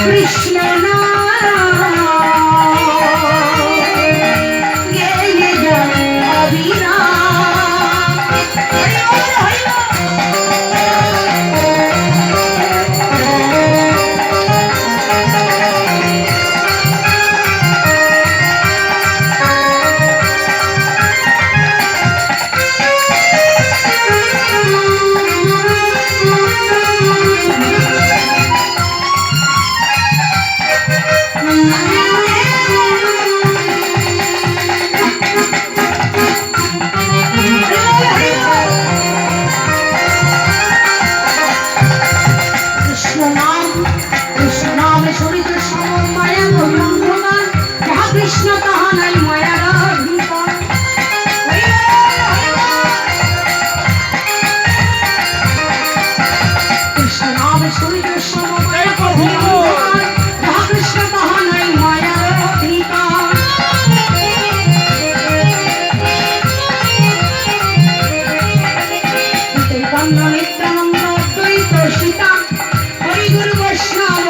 কৃষ্ণ নাম গেয়ে যায় অবিরাম। কৃষ্ণ তাহা নাই মায়ার অধিকার। কৃষ্ণ নাম শরীর সমমায়া যাহা কৃষ্ণ তাহা নাই মায়ার অধিকার। চৈতন্য নিত্যানন্দ অদ্বৈত সীতা হরি গুরু বৈষ্ণব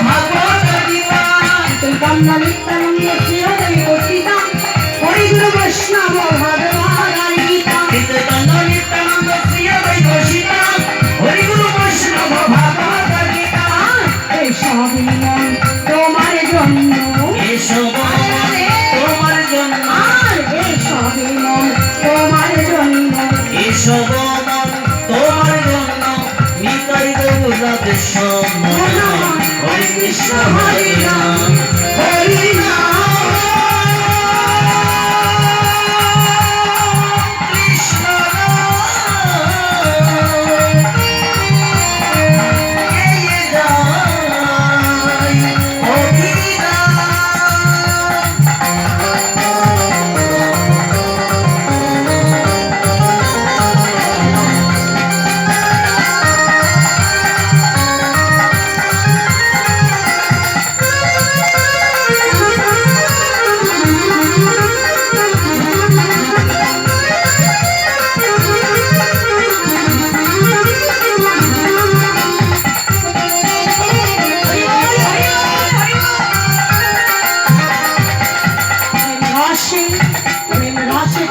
ভাগবত গীতা। চৈতন্য নিত্যানন্দ শ্রী অদ্বৈত সীতা হরি গুরু বৈষ্ণব ভাগবত গীতা। চৈতন্য নিত্যানন্দ শ্রী অদ্বৈত সীতা হরি গুরু বৈষ্ণব ভাগবত গীতা। এসব মন তোমার জন্য, এসব তোমার জন্য, এসব মন তোমার জন্য, এসব মন তোমার জন্য। নিতাই গৌরাতে সম্মান হরে কৃষ্ণ হরে রাম হরে রাম কৃষ্ণ গেয়ে যায় অবিরাম।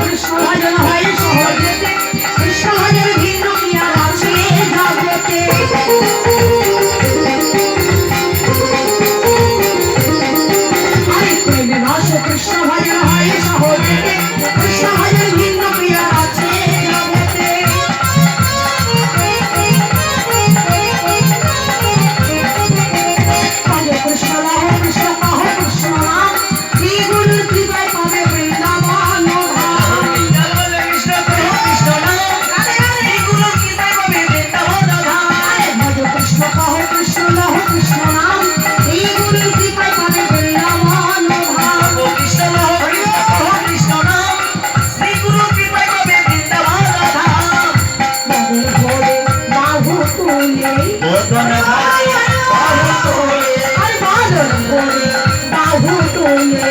কৃষ্ণ ভজন হয় সহজেতে, কৃষ্ণ ভজন ভিন্ন কি আর আছে জগতে। প্রেমে রসে কৃষ্ণ ভজন হয় সহজেতে, কৃষ্ণ ভজন ভিন্ন কি আর আছে জগতে। কাজে কৃষ্ণ লাহ কৃষ্ণ পাহ কৃষ্ণ নাম শ্রী গুরুর কৃপায় পাবে বৃন্দাবন ধাম। ভজ কৃষ্ণ পাহ কৃষ্ণ লাহ কৃষ্ণ নাম শ্রী গুরুর কৃপায় পাবে বৃন্দাবন ধাম। বদন ভরে বাহু তুলে, আর বদন ভরে বাহু তুলে,